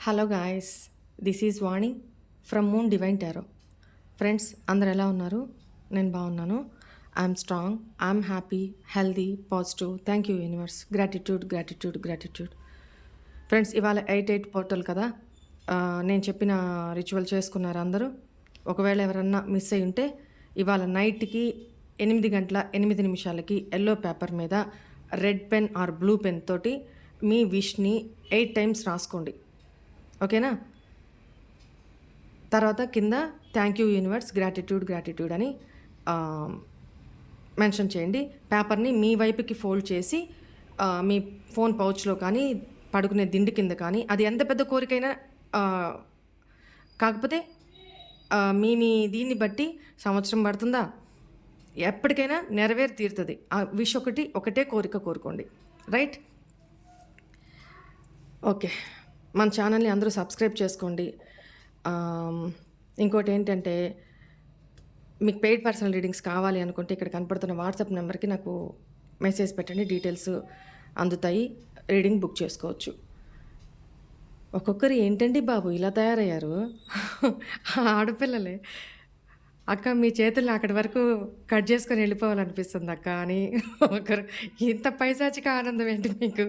Hello guys, this is Vani from moon divine tarot. Friends అందరు ఎలా ఉన్నారు? నేను బాగున్నాను. I'm strong, I'm happy, healthy, positive. Thank you universe. Gratitude gratitude gratitude. Friends ఇవాళ 8/8 portal కదా. నేను చెప్పిన రిచువల్ చేసుకున్నారు అందరూ. ఒకవేళ ఎవరన్నా మిస్ అయి ఉంటే ఇవాళ నైట్కి 8:08 ఎల్లో పేపర్ మీద red pen or blue pen తోటి మీ విష్ని 8 టైమ్స్ రాసుకోండి. ఓకేనా? తర్వాత కింద thank you universe, gratitude gratitude అని మెన్షన్ చేయండి. పేపర్ని మీ వైపుకి ఫోల్డ్ చేసి మీ ఫోన్ పౌచ్లో కానీ పడుకునే దిండి కింద కానీ, అది ఎంత పెద్ద కోరికైనా కాకపోతే మీ దీన్ని బట్టి సంవత్సరం పడుతుందా, ఎప్పటికైనా నెరవేరి తీరుతుంది. ఆ విష్ ఒకటే కోరిక కోరుకోండి. రైట్? ఓకే, మన ఛానల్ని అందరూ సబ్స్క్రైబ్ చేసుకోండి. ఇంకోటి ఏంటంటే, మీకు పెయిడ్ పర్సనల్ రీడింగ్స్ కావాలి అనుకుంటే ఇక్కడ కనపడుతున్న వాట్సాప్ నెంబర్కి నాకు మెసేజ్ పెట్టండి, డీటెయిల్స్ అందుతాయి, రీడింగ్ బుక్ చేసుకోవచ్చు. ఒక్కొక్కరు ఏంటండి బాబు ఇలా తయారయ్యారు? ఆడపిల్లలే. అక్క మీ చేతుల్ని అక్కడి వరకు కట్ చేసుకొని వెళ్ళిపోవాలనిపిస్తుంది అక్క అని ఒకరు. ఇంత పైశాచిక ఆనందం ఏంటి మీకు?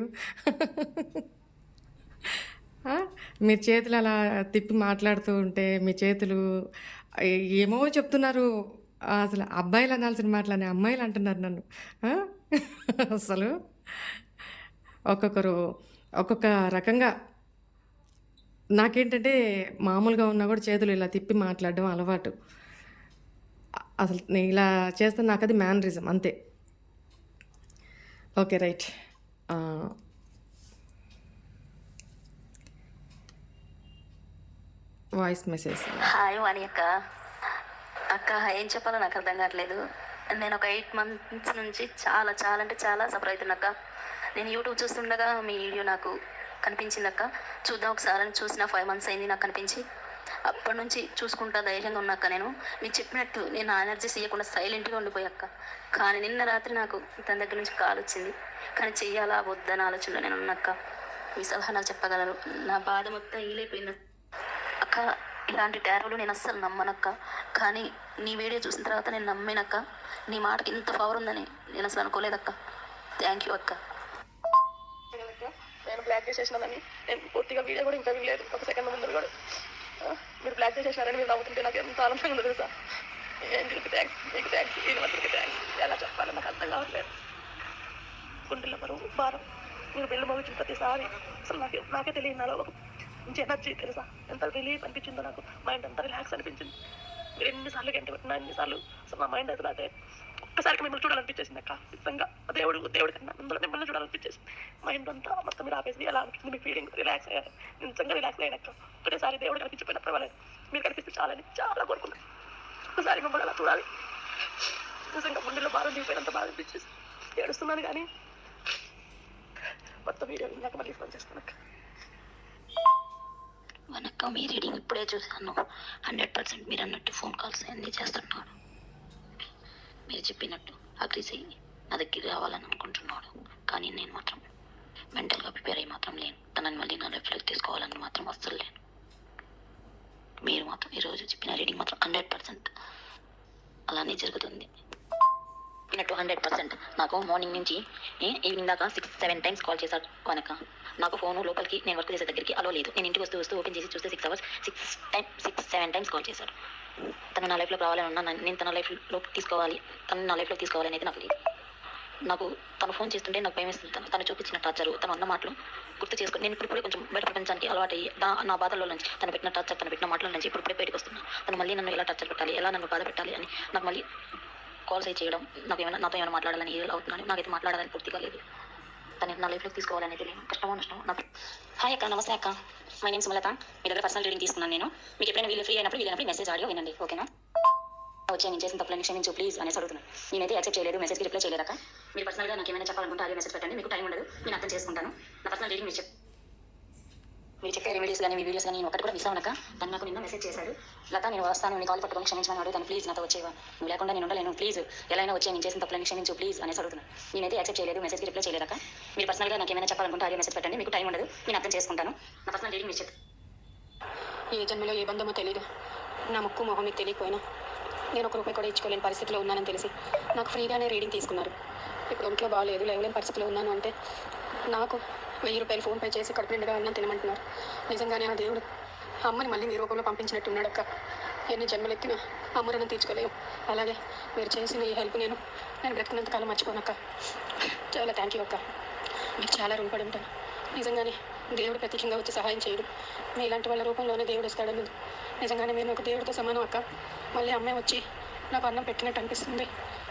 మీరు చేతులు అలా తిప్పి మాట్లాడుతూ ఉంటే మీ చేతులు ఏమో చెప్తున్నారు. అసలు అబ్బాయిలు అనాల్సిన మాటలని అమ్మాయిలు అంటున్నారు నన్ను. అసలు ఒక్కొక్కరు ఒక్కొక్క రకంగా. నాకేంటంటే మామూలుగా ఉన్నా కూడా చేతులు ఇలా తిప్పి మాట్లాడడం అలవాటు. అసలు నేను ఇలా చేస్తే నాకు అది మేనరిజం అంతే. Okay right. Voice message. Hi Vani అక్క. అక్క ఏం చెప్పాలో నాకు అర్థం కావట్లేదు. నేను ఒక 8 months నుంచి చాలా చాలా అంటే చాలా సఫర్ అవుతున్నా అక్క. నేను యూట్యూబ్ చూస్తుండగా మీ వీడియో నాకు కనిపించింది అక్క. చూద్దాం ఒకసారి అని చూసిన 5 months అయింది నాకు కనిపించి. అప్పటి నుంచి చూసుకుంటా ధైర్యంగా ఉన్నాక నేను మీరు చెప్పినట్టు నేను ఆ ఎనర్జీస్ ఇవ్వకుండా సైలెంట్గా ఉండిపోయాక్క. కానీ నిన్న రాత్రి నాకు తన దగ్గర నుంచి కాల్ వచ్చింది. కానీ చెయ్యాలా వద్దన ఆలోచనలో నేను ఉన్నాక్క. మీ సలహా నాకు చెప్పగలరు? నా బాధ మొత్తం ఈలైపోయింది అక్క. ఇలాంటి టారోలు నేను అస్సలు నమ్మనక్క. కానీ నీ వీడియో చూసిన తర్వాత నేను నమ్మినక్క. నీ మాటకి ఇంత పవర్ ఉందని నేను అసలు అనుకోలేదక్క. థ్యాంక్ యూ అక్క. నేను బ్లాక్ చేసేసినానని నేను పూర్తిగా వీడియో కూడా ఇంకా వినలేదు. ఒక సెకండ్ ముందు కూడా మీరు బ్లాక్ చేసేసినారని మీరు నవ్వుతుంటే నాకు ఎంత ఆనందంగా ఉంది తెలుసా. మీకు థ్యాంక్స్, మీకు థ్యాంక్స్, యూనివర్స్కి థ్యాంక్స్. ఎలా చెప్పాలో నాకు అర్థం కావట్లేదు. గుండెల్లో బరువు భారం మీరు బిల్లు మోగించిన ప్రతిసారి అసలు నాకే తెలియదు నాలో ఒక మంచి ఎనర్జీ తెలుసా. ఎంత రిలీఫ్ అనిపించిందో నాకు. మైండ్ అంతా రిలాక్స్ అనిపించింది. మీరు ఎన్నిసార్లు గంట పెట్టినా ఎన్నిసార్లు అసలు నా మైండ్ అయితే అదే ఒక్కసారికి మిమ్మల్ని చూడాలనిపించేసింది అక్క. నిజంగా దేవుడి కన్నా అందులో మిమ్మల్ని చూడాలనిపించేసింది. మైండ్ అంతా మొత్తం మీరు ఆపేసి ఎలా అనిపించింది. మీకు ఫీలింగ్ రిలాక్స్ అయ్యారు. నిజంగా రిలాక్స్ అయ్యాను అక్క. ఒకటేసారి దేవుడు కనిపించిపోయినా పర్వాలేదు, మీరు కనిపిస్తే చాలని చాలా కోరుకున్నాను. ఒకసారి మిమ్మల్ని అలా చూడాలి. నిజంగా గుండెల్లో భారం దిగిపోయినంత బాగా అనిపించేసి ఏడుస్తున్నాను. కానీ మొత్తం వీడియో నాకు మళ్ళీ ఫోన్ చేస్తాను అక్క. వనక్క, మీ రీడింగ్ ఇప్పుడే చూశాను. 100% మీరు అన్నట్టు ఫోన్ కాల్స్ అన్నీ చేస్తున్నాడు. మీరు చెప్పినట్టు అగ్రీస్ అయ్యి నా దగ్గర రావాలని అనుకుంటున్నాడు. కానీ నేను మాత్రం మెంటల్గా ప్రిపేర్ అయ్యి మాత్రం లేను. తనని మళ్ళీ నా లైఫ్లోకి తీసుకోవాలని మాత్రం అస్సలు లేను. మీరు మాత్రం ఈరోజు చెప్పిన రీడింగ్ మాత్రం 100% అలానే జరుగుతుంది. చెప్పినట్టు 100%. నాకు మార్నింగ్ నుంచి ఈవినింగ్ దాకా 6-7 times కాల్ చేశాడు కనుక నాకు ఫోను లోపలికి నేను వర్క్ చేసే దగ్గరికి అలో లేదు. నేను ఇంటికి వస్తూ ఓపెన్ చేసి చూస్తే 6 hours 6-7 times కాల్ చేశాడు. తను నా లైఫ్లోకి రావాలని ఉన్నా, నేను తన లైఫ్లోకి తీసుకోవాలి, తను నా లైఫ్లోకి తీసుకోవాలి అనేది నాకు లేదు. నాకు తను ఫోన్ చేస్తుంటే నాకు భయం వేస్తుంది. తను చూపించిన టార్చర్, తను అన్న మాటలు గుర్తు చేసుకుని నేను ఇప్పుడే కొంచెం బయట ప్రపంచానికి అలవాటు అయ్యి నా బాధల్లో నుంచి, తను పెట్టిన టార్చర్, తను పెట్టిన మాటల నుంచి ఇప్పుడే బయటకు వస్తున్నాను. తను మళ్ళీ నన్ను ఎలా టార్చర్ పెట్టాలి, ఎలా నన్ను బాధ పెట్టాలి అని నాకు మళ్ళీ కాల్స్ అయి చేయడం, నాతో ఏమైనా మాట్లాడాలని ఏదో అవుతున్నాను. నాకైతే మాట్లాడాలని పూర్తిగా లేదు. తను నా లైఫ్లోకి తీసుకోవాలనేది లేదు. కష్టమో నష్టమో నాకు. హాయ్ అక్క, నమస్తే అక్క. My name Sumalatha. మీ దగ్గర పర్సనల్ రీడింగ్ తీసుకున్నాను నేను. మీకు ఎప్పుడైనా వీళ్ళు ఫ్రీ అయినప్పుడు మెసేజ్ ఆడియో వినండి, ఓకేనా? వచ్చి నేను చేసిన తప్పులని క్షమించు ప్లీజ్ అనేసి అడుగుతున్నాను. నేనైతే యాక్సెప్ట్ చేయలేదు, మెసేజ్కి రిప్లై చేయలేక. మీరు పర్సనల్గా నాకు ఏమైనా చెప్పాలనుకుంటే ఆడియో మెసేజ్ పెట్టండి. మీకు టైం ఉండదు, నేను అర్థం చేసుకుంటాను. నా పర్సనల్ రీడింగ్ మీరు చెప్పే రెమెడీస్ కానీ మీ వీడియోస్ కానీ నేను ఒకటి కూడా మిస్ అవ్వనక్క. తను నాకు నిన్న మెసేజ్ చేశాడు, లత నేను వస్తాను, నీ కాల్ పట్టుకొని క్షమించమని అడుగుతాను ప్లీజ్, నాతో వచ్చేవా, నువ్వు లేకుండా నేను ఉండలేను ప్లీజ్, ఎలా అయినా వచ్చి నేను చేసిన తప్పులని క్షమించు ప్లీజ్ అనేసి అడుగుతున్నాను. నేనైతే యాక్సెప్ట్ చేయలేదు, మెసేజ్కి రిప్లై చేయలేక. మీరు పర్సనల్గా నాకు ఏమైనా చెప్పాలనుకుంటే ఆడియో మెసేజ్ పెట్టండి. మీకు టైం ఉండదు, నేను అర్థం చేసుకుంటాను. నా పర్సనల్ రీడింగ్ మీరు ఏ జన్మలో ఏ బంధమో తెలియదు. నా ముక్కు మొహం మీకు తెలియకపోయినా నేను 1 రూపాయి కూడా ఇచ్చుకోలేని పరిస్థితిలో ఉన్నానని తెలిసి నాకు ఫ్రీగానే రీడింగ్ తీసుకున్నారు. ఇప్పుడు ఒంట్లో బాగాలేదు, లేవలేని పరిస్థితిలో ఉన్నాను అంటే నాకు 1000 రూపాయలు ఫోన్పే చేసి కడుపు నిండుగా అన్నం తినమంటున్నారు. నిజంగానే ఆ దేవుడు అమ్మని మళ్ళీ మీ రూపంలో పంపించినట్టున్నాడు అక్క. ఎన్ని జన్మలెత్తిన అమ్మ రుణం తీర్చుకోలేము. అలాగే మీరు చేసిన ఈ హెల్ప్ నేను బ్రతికినంత కాలం మర్చిపోనక్క. చాలా థ్యాంక్ యూ అక్క. మీకు చాలా రుణపడి ఉంటాను. నిజంగానే దేవుడు ప్రత్యేకంగా వచ్చి సహాయం చేయడు, మీలాంటి వాళ్ళ రూపంలోనే దేవుడు వస్తాడని. నిజంగానే మీరు నాకు దేవుడితో సమానం అక్క. మళ్ళీ అమ్మాయి వచ్చి నాకు అన్నం పెట్టినట్టు అనిపిస్తుంది.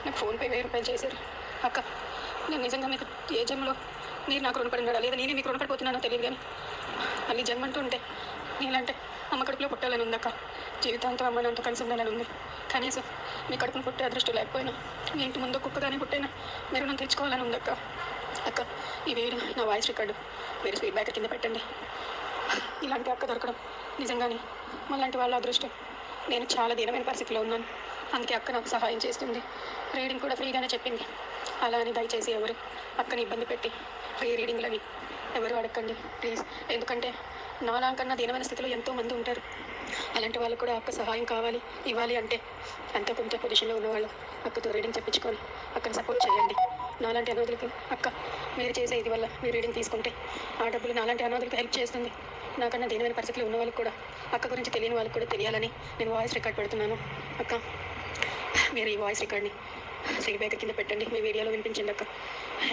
నాకు ఫోన్పే 1000 రూపాయలు చేశారు అక్క. నేను నిజంగా మీకు ఏ జన్మలో మీరు నాకు రుణపడినాడా లేదా నేనే మీకు రుణపడిపోతున్నానో తెలియదు, కానీ మళ్ళీ జన్మ అంటూ ఉంటే మీలాంటే అమ్మ కడుపులో పుట్టాలని ఉందక్క. జీవితాంతం అమ్మ నాతో కలిసి ఉండాలని ఉంది. కనీసం మీ కడుపును పుట్టే అదృష్టం లేకపోయినా మీ ఇంటి ముందు కుక్కగానే పుట్టైనా మీరు నన్ను తెచ్చుకోవాలని ఉందక్క. అక్క, ఈ వీడియో నా వాయిస్ రికార్డు మీరు ఫీడ్బ్యాక్ కింద పెట్టండి. ఇలాంటి అక్క దొరకడం నిజంగానే మళ్ళంటి వాళ్ళ అదృష్టం. నేను చాలా దీనమైన పరిస్థితిలో ఉన్నాను, అందుకే అక్క నాకు సహాయం చేస్తుంది. రీడింగ్ కూడా ఫ్రీగానే చెప్పింది. అలా అని దయచేసి ఎవరు అక్కని ఇబ్బంది పెట్టి ఫ్రీ రీడింగ్లని ఎవరు అడగండి ప్లీజ్. ఎందుకంటే నాలాకన్నా దీనమైన స్థితిలో ఎంతోమంది ఉంటారు. అలాంటి వాళ్ళకు కూడా అక్క సహాయం కావాలి, ఇవ్వాలి అంటే ఎంతో కొంత పొజిషన్లో ఉన్నవాళ్ళు అక్కతో రీడింగ్ చెప్పించుకొని అక్కని సపోర్ట్ చేయండి. నాలాంటి అనాథులకి అక్క మీరు చేసే ఇది వల్ల మీరు రీడింగ్ తీసుకుంటే ఆ డబ్బులు నాలాంటి అనాథులకి హెల్ప్ చేస్తుంది. నాకన్నా దీనమైన పరిస్థితిలో ఉన్న వాళ్ళకి కూడా అక్క గురించి తెలియని వాళ్ళకి కూడా తెలియాలని నేను వాయిస్ రికార్డ్ పెడుతున్నాను. అక్క, మీరు ఈ వాయిస్ రికార్డ్ని ఫీడ్బ్యాక్ కింద పెట్టండి. మీ వీడియోలో వినిపించండి అక్క.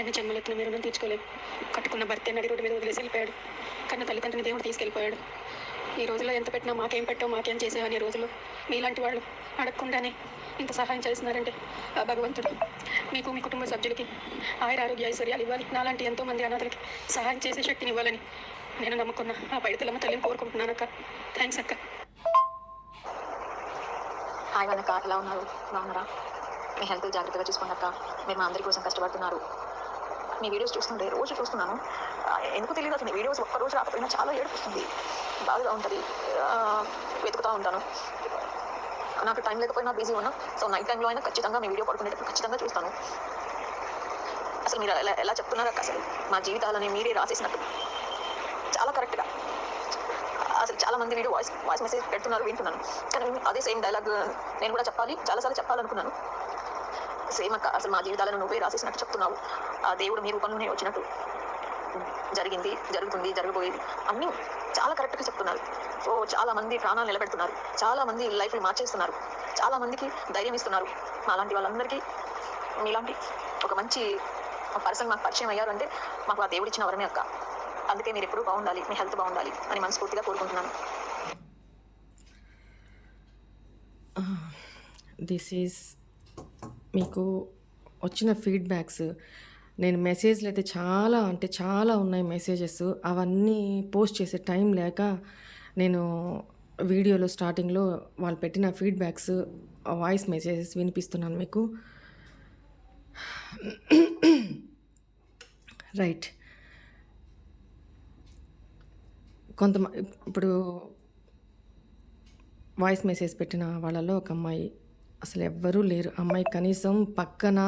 ఎన్ని జన్మలెత్తిన మీరు నన్ను తీర్చుకోలేము. కట్టుకున్న భర్త నడి రోడ్డు మీద వదిలేసి వెళ్ళిపోయాడు, కన్నా తల్లిదండ్రుని దేవుడు తీసుకెళ్ళిపోయాడు. ఈ రోజుల్లో ఎంత పెట్టినా మాకేం పెట్టావు, మాకేం చేసావు అనే రోజులు మీలాంటి వాళ్ళు అడగకుండానే ఇంత సహాయం చేస్తున్నారంటే ఆ భగవంతుడు మీకు మీ కుటుంబ సభ్యులకి ఆరోగ్య ఐశ్వర్యాలు ఇవ్వాలి. నాలాంటి ఎంతోమంది అనాథలకి సహాయం చేసే శక్తిని ఇవ్వాలని నేను నమ్ముకున్న ఆ పైడితలమ్మ తల్లిని కోరుకుంటున్నాను అక్క. థ్యాంక్స్ అక్క. హాయ్ వనక, ఎలా ఉన్నారు? బాగున్నారా? మీ హెల్త్ జాగ్రత్తగా చూసుకోండి అక్క. మీరు మా అందరి కోసం కష్టపడుతున్నారు. మీ వీడియోస్ చూస్తుంటే రోజు చూస్తున్నాను. ఎందుకు తెలియదు అసలు వీడియోస్ ఒక్కరోజు రాకపోయినా చాలా ఏడుపుస్తుంది, బాధగా ఉంటుంది. వెతుకుతూ ఉంటాను. నాకు టైం లేకపోయినా బిజీ ఉన్నా, సో నైట్ టైంలో అయినా ఖచ్చితంగా మీ వీడియో పడుకునేటప్పుడు ఖచ్చితంగా చూస్తాను. అసలు మీరు ఎలా చెప్తున్నారు అక్క? అసలు మా జీవితాలని మీరే రాసేసినట్టు చాలా కరెక్ట్గా. అసలు చాలా మంది వీడియో వాయిస్ మెసేజ్ పెడుతున్నారు, వింటున్నాను. కానీ అదే సేమ్ డైలాగ్ నేను కూడా చెప్పాలి, చాలాసార్లు చెప్పాలనుకున్నాను. సేమ్ అక్క, అసలు మా జీవితాలను నువ్వే రాసేసినట్టు చెప్తున్నావు. ఆ దేవుడు మీ రూపంలోనే వచ్చినట్టు జరిగింది, జరుగుతుంది, జరగబోయేది అన్నీ చాలా కరెక్ట్గా చెప్తున్నారు. సో చాలా మంది ప్రాణాలు నిలబెడుతున్నారు, చాలా మంది లైఫ్ని మార్చేస్తున్నారు, చాలా మందికి ధైర్యం ఇస్తున్నారు. మాలాంటి వాళ్ళందరికీ మీలాంటి ఒక మంచి పర్సన్ మాకు పరిచయం అయ్యారు అంటే మాకు ఆ దేవుడు ఇచ్చిన వరమే అక్క. అందుకే మీరు ఎప్పుడూ బాగుండాలి, మీ హెల్త్ బాగుండాలి అని మనస్ఫూర్తిగా కోరుకుంటున్నాను. దిస్ ఈజ్ మీకు వచ్చిన ఫీడ్బ్యాక్స్. నేను మెసేజ్లు అయితే చాలా అంటే చాలా ఉన్నాయి మెసేజెస్. అవన్నీ పోస్ట్ చేసే టైం లేక నేను వీడియోలో స్టార్టింగ్లో వాళ్ళు పెట్టిన ఫీడ్బ్యాక్స్ వాయిస్ మెసేజెస్ వినిపిస్తున్నాను మీకు. రైట్, ఇప్పుడు వాయిస్ మెసేజ్ పెట్టిన వాళ్ళలో ఒక అమ్మాయి, అసలు ఎవ్వరూ లేరు. అమ్మాయి కనీసం పక్కన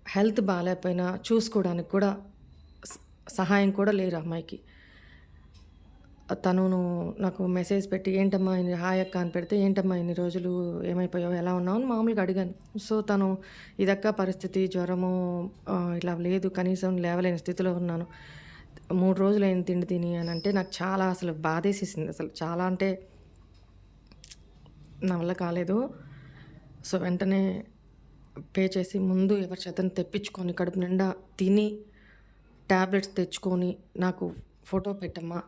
హెల్త్ బాగాలేకపోయినా చూసుకోవడానికి కూడా సహాయం కూడా లేరు అమ్మాయికి. తను నాకు మెసేజ్ పెట్టి ఏంటమ్మా హాయ్ అక్క అని పెడితే ఏంటమ్మా ఇన్ని రోజులు ఏమైపోయావు, ఎలా ఉన్నావు అని మామూలుగా అడిగాను. సో తను ఇదక్క పరిస్థితి, జ్వరము ఇలా లేదు, కనీసం లేవలేని స్థితిలో ఉన్నాను, 3 రోజులు అయిన తిండి తిని అని అంటే నాకు చాలా అసలు బాధేసేసింది. అసలు చాలా అంటే నా వల్ల కాలేదు. సో వెంటనే పే చేసి ముందు ఎవరి చేతను తెప్పించుకొని కడుపు నిండా తిని ట్యాబ్లెట్స్ తెచ్చుకొని నాకు ఫోటో పెట్టమ్మా,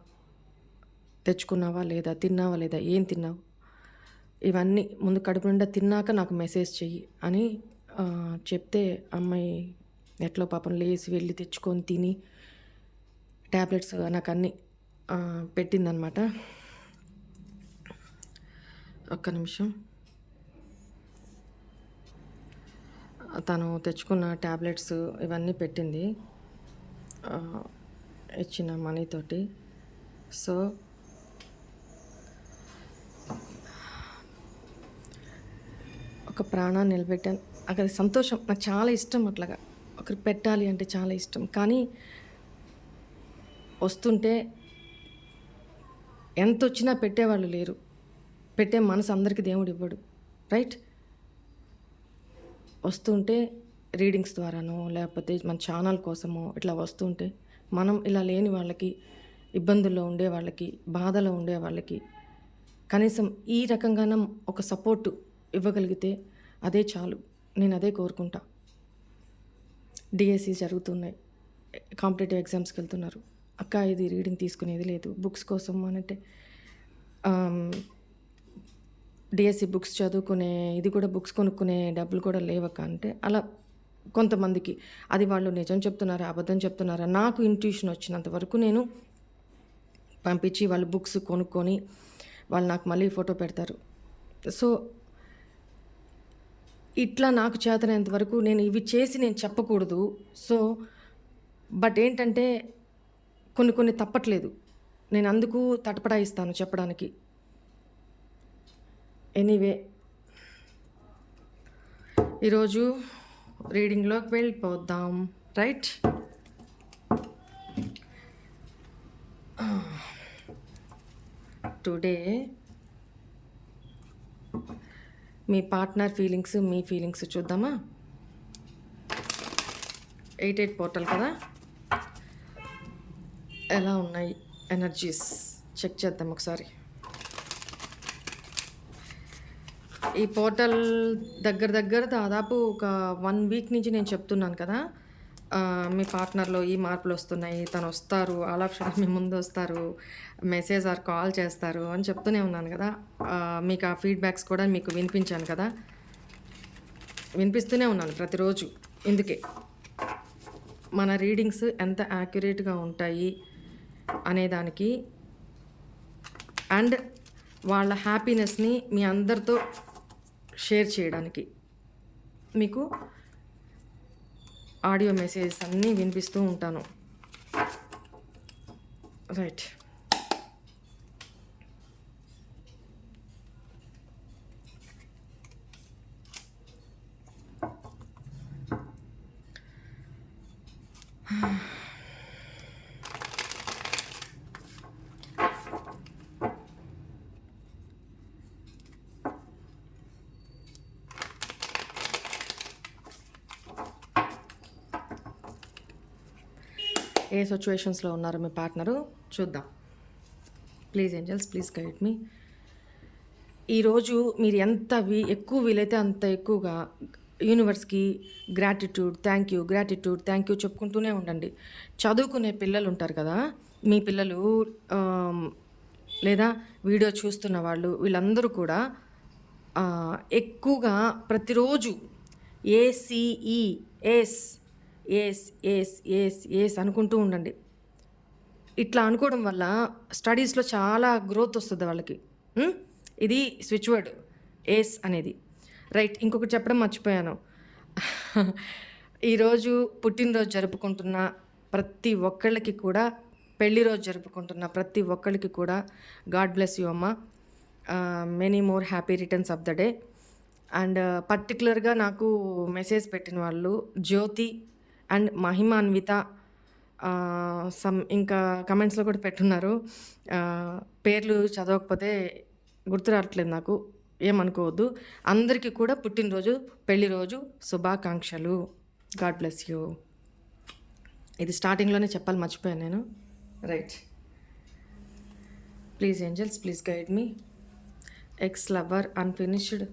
తెచ్చుకున్నావా లేదా, తిన్నావా లేదా, ఏం తిన్నావు, ఇవన్నీ ముందు కడుపు నిండా తిన్నాక నాకు మెసేజ్ చెయ్యి అని చెప్తే అమ్మాయి ఎట్లో పాపం లేచి వెళ్ళి తెచ్చుకొని తిని ట్యాబ్లెట్స్ నాకు అన్నీ పెట్టిందనమాట. ఒక్క నిమిషం. తను తెచ్చుకున్న ట్యాబ్లెట్స్ ఇవన్నీ పెట్టింది ఇచ్చిన మనీతోటి. సో ఒక ప్రాణాన్ని నిలబెట్టాను. అక్కడ సంతోషం, నాకు చాలా ఇష్టం. అట్లాగా ఒకరికి పెట్టాలి అంటే చాలా ఇష్టం. కానీ వస్తుంటే ఎంత వచ్చినా పెట్టేవాళ్ళు లేరు. పెట్టే మనసు అందరికీ దేవుడు ఇవ్వడు, రైట్? వస్తుంటే రీడింగ్స్ ద్వారానో లేకపోతే మన ఛానల్ కోసమో ఇట్లా వస్తుంటే మనం ఇలా లేని వాళ్ళకి, ఇబ్బందుల్లో ఉండే వాళ్ళకి, బాధలో ఉండే వాళ్ళకి కనీసం ఈ రకంగానే ఒక సపోర్టు ఇవ్వగలిగితే అదే చాలు. నేను అదే కోరుకుంటా. డిఎస్సి జరుగుతున్నాయి, కాంపిటేటివ్ ఎగ్జామ్స్కి వెళ్తున్నారు. అక్క ఇది రీడింగ్ తీసుకునేది లేదు బుక్స్ కోసం అనంటే, డిఎస్సి బుక్స్ చదువుకునే ఇది కూడా బుక్స్ కొనుక్కునే డబ్బులు కూడా లేవక్క అంటే, అలా కొంతమందికి అది వాళ్ళు నిజం చెప్తున్నారా అబద్ధం చెప్తున్నారా నాకు ఇంట్యూషన్ వచ్చినంత వరకు నేను పంపించి వాళ్ళు బుక్స్ కొనుక్కొని వాళ్ళు నాకు మళ్ళీ ఫోటో పెడతారు. సో ఇట్లా నాకు చేతనంత వరకు నేను ఇవి చేసి నేను చెప్పకూడదు. సో బట్ ఏంటంటే కొన్ని తప్పట్లేదు. నేను అందుకు తటపడాయిస్తాను చెప్పడానికి. ఎనీవే, ఈరోజు రీడింగ్లోకి వెళ్ళిపోద్దాం, రైట్? టుడే మీ పార్ట్నర్ ఫీలింగ్స్, మీ ఫీలింగ్స్ చూద్దామా? 88 పోర్టల్ కదా, ఎలా ఉన్నాయి ఎనర్జీస్ చెక్ చేద్దాం ఒకసారి. ఈ పోర్టల్ దగ్గర దాదాపు ఒక 1 వీక్ నుంచి నేను చెప్తున్నాను కదా, మీ పార్ట్నర్లో ఈ మార్పులు వస్తున్నాయి, తను వస్తారు, ఆల్ ఆఫ్ షడన్ మీ ముందు వస్తారు, మెసేజ్ ఆర్ కాల్ చేస్తారు అని చెప్తూనే ఉన్నాను కదా. మీకు ఆ ఫీడ్బ్యాక్స్ కూడా మీకు వినిపించాను కదా, వినిపిస్తూనే ఉన్నాను ప్రతిరోజు. ఇందుకే మన రీడింగ్స్ ఎంత యాక్యురేట్గా ఉంటాయి అనేదానికి అండ్ వాళ్ళ హ్యాపీనెస్ని మీ అందరితో షేర్ చేయడానికి మీకు ఆడియో మెసేజెస్ అన్నీ వినిపిస్తూ ఉంటాను, రైట్? ఏ సిచ్యువేషన్స్లో ఉన్నారు మీ పార్ట్నరు చూద్దాం. ప్లీజ్ ఏంజల్స్, ప్లీజ్ గైడ్ మీ. ఈరోజు మీరు ఎంత ఎక్కువ వీలైతే అంత ఎక్కువగా యూనివర్స్కి గ్రాటిట్యూడ్, థ్యాంక్ యూ చెప్పుకుంటూనే ఉండండి. చదువుకునే పిల్లలు ఉంటారు కదా, మీ పిల్లలు లేదా వీడియో చూస్తున్న వాళ్ళు, వీళ్ళందరూ కూడా ఎక్కువగా ప్రతిరోజు ఏసీఈ ఎస్ అనుకుంటూ ఉండండి. ఇట్లా అనుకోవడం వల్ల స్టడీస్లో చాలా గ్రోత్ వస్తుంది వాళ్ళకి. ఇది స్విచ్ వర్డ్ ఏస్ అనేది, రైట్? ఇంకొకటి చెప్పడం మర్చిపోయాను. ఈరోజు పుట్టినరోజు జరుపుకుంటున్న ప్రతి ఒక్కళ్ళకి కూడా, పెళ్లి రోజు జరుపుకుంటున్న ప్రతి ఒక్కళ్ళకి కూడా గాడ్ బ్లెస్ యూ అమ్మ. Many more happy returns of the day. And పర్టికులర్గా నాకు మెసేజ్ పెట్టిన వాళ్ళు జ్యోతి అండ్ మహిమాన్విత, ఇంకా కమెంట్స్లో కూడా పెట్టున్నారు. పేర్లు చదవకపోతే గుర్తు రావట్లేదు నాకు, ఏమనుకోవద్దు. అందరికీ కూడా పుట్టినరోజు, పెళ్లి రోజు శుభాకాంక్షలు. God bless you. ఇది స్టార్టింగ్లోనే చెప్పాలి, మర్చిపోయాను నేను, right? Please angels, please guide me. Ex lover, unfinished,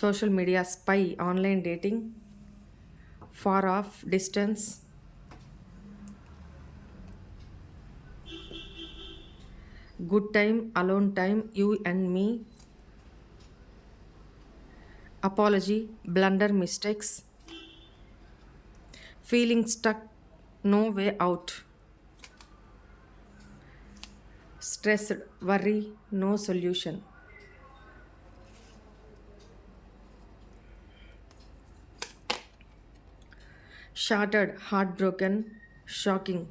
social media spy, online dating, far off, distance, good time, alone time, you and me, apology, blunder, mistakes, feeling stuck, no way out, stressed, worry, no solution, shattered, heartbroken, shocking.